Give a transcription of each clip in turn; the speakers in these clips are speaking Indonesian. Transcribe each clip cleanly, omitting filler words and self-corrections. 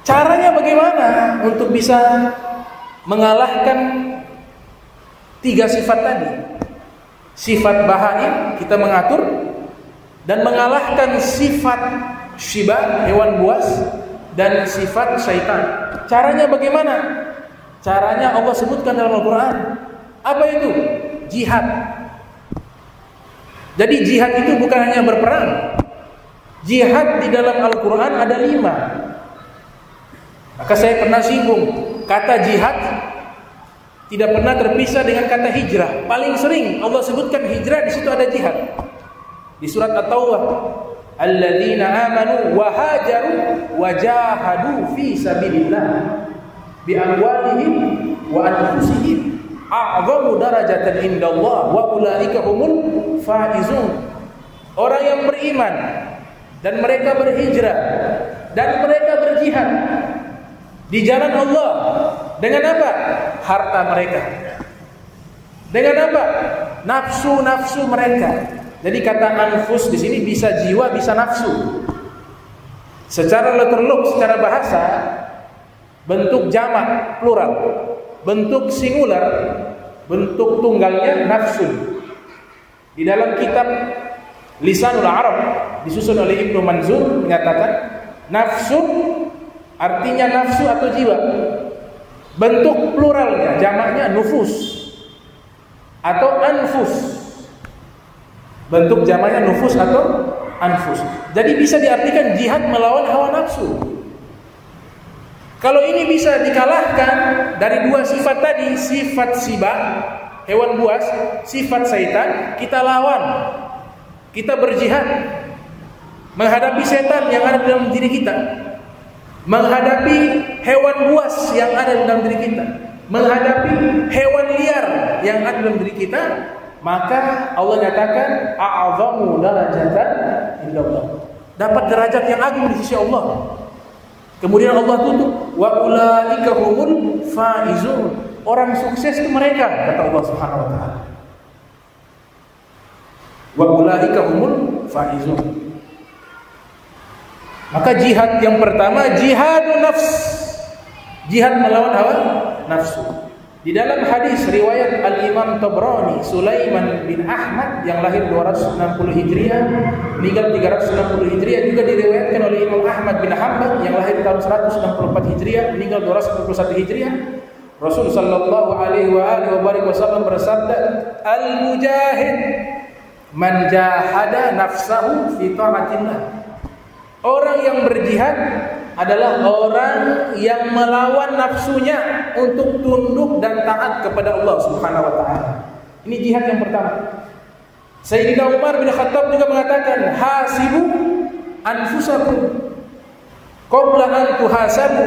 Caranya bagaimana untuk bisa mengalahkan tiga sifat tadi? Sifat bahaim kita mengatur, dan mengalahkan sifat syibah, hewan buas, dan sifat syaitan. Caranya bagaimana? Caranya Allah sebutkan dalam Al-Quran. Apa itu? Jihad. Jadi jihad itu bukan hanya berperang. Jihad di dalam Al-Quran ada 5. Maka saya pernah singgung, kata jihad tidak pernah terpisah dengan kata hijrah. Paling sering Allah sebutkan hijrah, di situ ada jihad. Di surat At-Taubah, alladzina amanu wa hajaru wa jahadu fi sabilillah bi amwalihim wa anfusihim a'zamu darajatan indallah wa ulaika humul faizun. Orang yang beriman dan mereka berhijrah dan mereka berjihad di jalan Allah dengan apa? Harta mereka. Dengan apa? Nafsu-nafsu mereka. Jadi kata anfus di sini bisa jiwa, bisa nafsu. Secara letterlook, secara bahasa, bentuk jamak plural, bentuk singular, bentuk tunggalnya nafsu. Di dalam kitab Lisanul Arab disusun oleh Ibnu Manzur menyatakan nafsu artinya nafsu atau jiwa. Bentuk pluralnya jamaknya nufus atau anfus. Bentuk jamaknya nufus atau anfus. Jadi bisa diartikan jihad melawan hawa nafsu. Kalau ini bisa dikalahkan dari dua sifat tadi, sifat sibah, hewan buas, sifat syaitan, kita lawan. Kita berjihad menghadapi setan yang ada dalam diri kita, menghadapi hewan buas yang ada dalam diri kita, menghadapi hewan liar yang ada dalam diri kita, maka Allah nyatakan a'zamu darajatan indallah. Dapat derajat yang agung di sisi Allah. Kemudian Allah tutup wa ulaika humul faizun. Orang sukses itu mereka, kata Allah Subhanahu wa taala. Wa ulaika humul faizun. Maka jihad yang pertama jihadun nafs. Jihad melawan hawa nafsu. Di dalam hadis riwayat Al-Imam Tabrani, Sulaiman bin Ahmad yang lahir 260 Hijriah, meninggal 360 Hijriah, juga diriwayatkan oleh Imam Ahmad bin Hanbal yang lahir tahun 164 Hijriah, meninggal 291 Hijriah. Rasul sallallahu alaihi wasallam bersabda, "Al-mujahid man jahada nafsahu fi ta'atillah." Orang yang berjihad adalah orang yang melawan nafsunya untuk tunduk dan taat kepada Allah Subhanahu wa taala. Ini jihad yang pertama. Sayyidina Umar bin Khattab juga mengatakan, "Hasibu anfusakum qabla an tuhasabu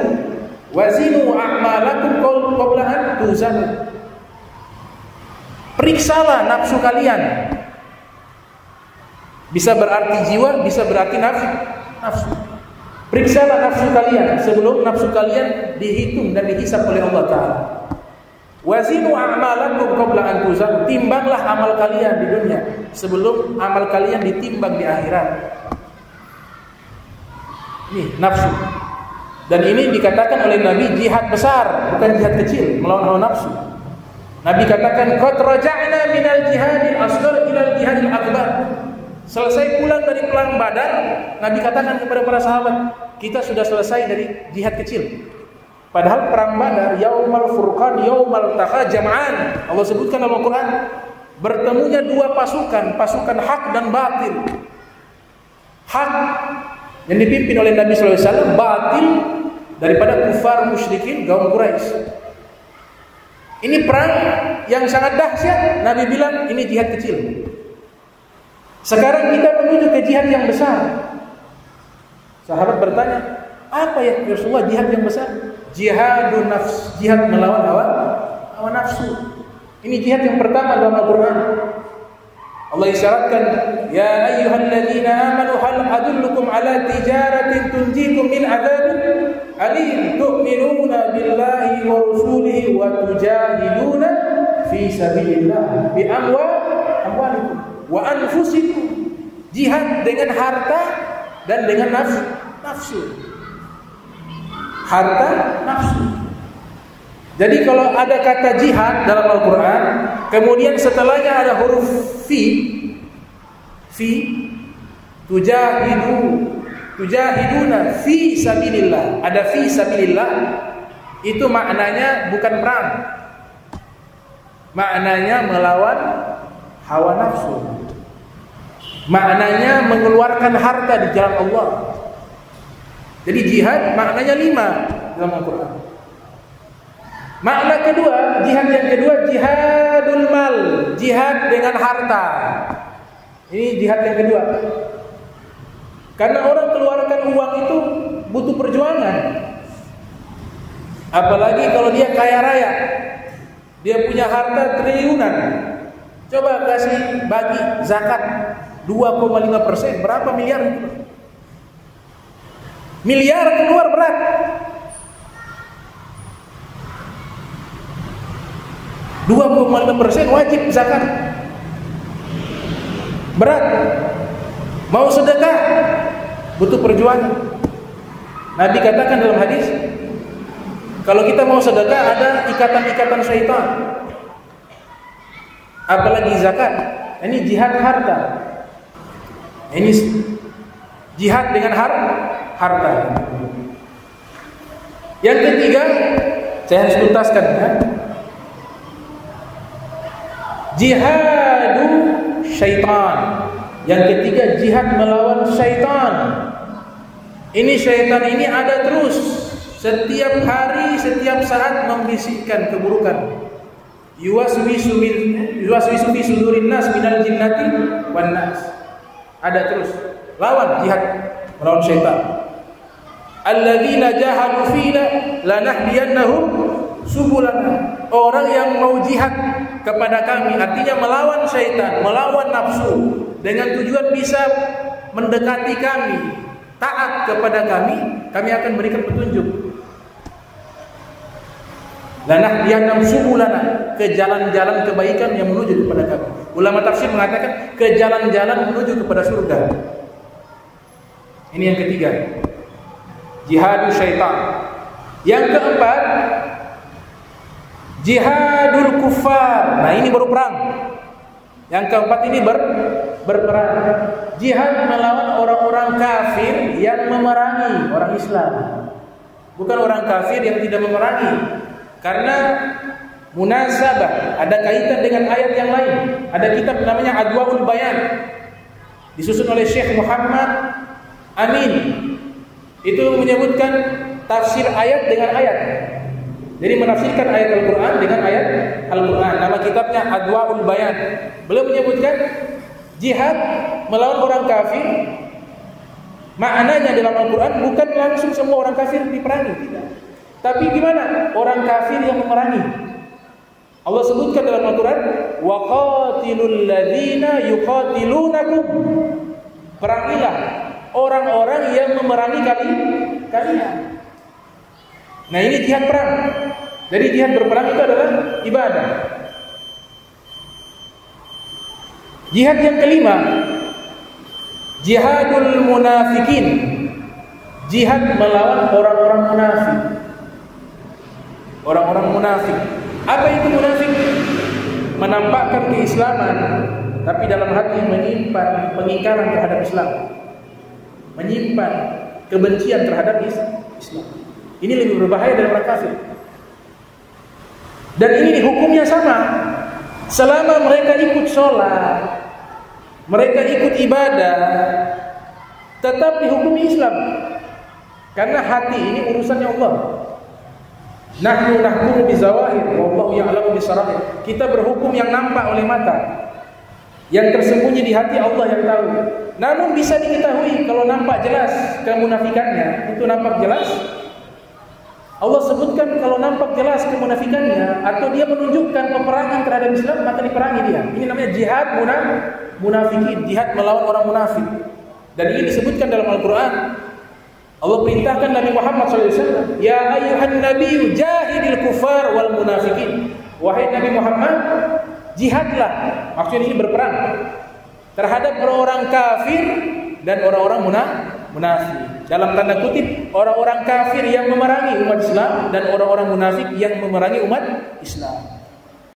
wa zinu a'malakum qabla an tuzanu." Periksalah nafsu kalian. Bisa berarti jiwa, bisa berarti nafsu. Periksalah nafsu kalian sebelum nafsu kalian dihitung dan dihisab oleh Allah Ta'ala. Wazinu a'malakum qabla an tuzanu. Timbanglah amal kalian di dunia sebelum amal kalian ditimbang di akhirat. Ini nafsu. Dan ini dikatakan oleh Nabi jihad besar, bukan jihad kecil melawan hawa nafsu. Nabi katakan qad raja'na minal jihadil asghar ilal jihadil akbar. Selesai pulang dari perang Badar, Nabi katakan kepada para sahabat, kita sudah selesai dari jihad kecil. Padahal perang Badar, yaumal furqan, yaumal taqa jam'an. Allah sebutkan dalam Al-Quran, bertemunya dua pasukan, pasukan hak dan batil. Hak yang dipimpin oleh Nabi SAW, batil daripada kufar musyrikin kaum Quraisy. Ini perang yang sangat dahsyat. Nabi bilang ini jihad kecil. Sekarang kita menuju ke jihad yang besar. Sahabat bertanya, apa ya Rasulullah jihad yang besar? Jihadun nafs, jihad melawan hawa nafsu. Ini jihad yang pertama dalam Al-Quran. Allah isyaratkan, ya ayyuhalladzina amanu hal adullukum ala tijaratin tunjikum min adzabin alim tu'minuna billahi wa rasulihi wa tujahiduna fi sabilillah bi amwalikum wa anfusikum. Jihad dengan harta dan dengan nafsu. Harta, nafsu. Jadi kalau ada kata jihad dalam Al-Quran, kemudian setelahnya ada huruf fi, tujahiduna fi sabilillah. Ada fi sabilillah, itu maknanya bukan perang. Maknanya melawan hawa nafsu. Maknanya mengeluarkan harta di jalan Allah. Jadi jihad maknanya 5 dalam Al-Quran. Makna kedua, jihad yang kedua, jihadul mal, jihad dengan harta. Ini jihad yang kedua. Karena orang keluarkan uang itu butuh perjuangan. Apalagi kalau dia kaya raya, dia punya harta triliunan. Coba kasih bagi zakat 2,5%, berapa miliar itu? Miliar keluar berat. %2,5 wajib zakat. Berat. Mau sedekah butuh perjuangan. Nabi katakan dalam hadis, kalau kita mau sedekah ada ikatan-ikatan syaitan. Apalagi zakat. Ini jihad harta. Ini jihad dengan harta. Yang ketiga, saya harus tuntaskan ya. Jihadu syaitan. Yang ketiga, jihad melawan syaitan. Ini syaitan ini ada terus, setiap hari, setiap saat membisikkan keburukan. Yuwaswisu fi sudurin nas minal jinnati wan nas. Ada terus. Lawan, jihad melawan syaitan. Alladzina jahadu fina lanahdiyannahum subulana. Orang yang mau jihad kepada kami, artinya melawan syaitan, melawan nafsu, dengan tujuan bisa mendekati kami, taat kepada kami akan berikan petunjuk. Lanahdiyannahum subulana, ke jalan-jalan kebaikan yang menuju kepada kami. Ulama tafsir mengatakan ke jalan-jalan menuju kepada surga. Ini yang ketiga, jihadul syaitan. Yang keempat, jihadul kufar. Nah, ini baru perang. Yang keempat ini berperang. Jihad melawan orang-orang kafir yang memerangi orang Islam. Bukan orang kafir yang tidak memerangi. Karena munasabah, ada kaitan dengan ayat yang lain. Ada kitab namanya Adwaul Bayan, disusun oleh Syekh Muhammad Amin. Itu menyebutkan tafsir ayat dengan ayat. Jadi menafsirkan ayat Al-Quran dengan ayat Al-Quran. Nama kitabnya Adwaul Bayan. Beliau menyebutkan jihad melawan orang kafir, maknanya dalam Al-Quran bukan langsung semua orang kafir diperangi, tidak. Tapi gimana? Orang kafir yang memerangi. Allah sebutkan dalam Al-Quran, wa qatilul ladzina yuqatilunakum. Perangilah orang-orang yang memerangi kalian. Nah, ini jihad perang. Jadi jihad berperang itu adalah ibadah. Jihad yang kelima, jihadul munafikin. Jihad melawan orang-orang munafik. Orang-orang munafik. Apa itu munafik? Menampakkan keislaman, tapi dalam hati menyimpan pengingkaran terhadap Islam, menyimpan kebencian terhadap Islam. Ini lebih berbahaya dari orang kafir. Dan ini hukumnya sama. Selama mereka ikut sholat, mereka ikut ibadah, tetap dihukumi Islam. Karena hati ini urusannya Allah. Nahnu nahkumu bizawahir wallahu ya'lamu bisarair. Kita berhukum yang nampak oleh mata. Yang tersembunyi di hati Allah yang tahu. Namun bisa diketahui kalau nampak jelas kemunafikannya, itu nampak jelas. Allah sebutkan kalau nampak jelas kemunafikannya atau dia menunjukkan peperangan terhadap Islam, maka diperangi dia. Ini namanya jihad munafikin, jihad melawan orang munafik. Dan ini disebutkan dalam Al-Quran. Allah perintahkan Nabi Muhammad SAW, ya ayyuhan nabiyyu jahidil kufar wal munafikin. Wahai Nabi Muhammad, jihadlah. Maksudnya ini berperang. terhadap orang-orang kafir dan orang-orang munafik. Dalam tanda kutip, orang-orang kafir yang memerangi umat Islam dan orang-orang munafik yang memerangi umat Islam.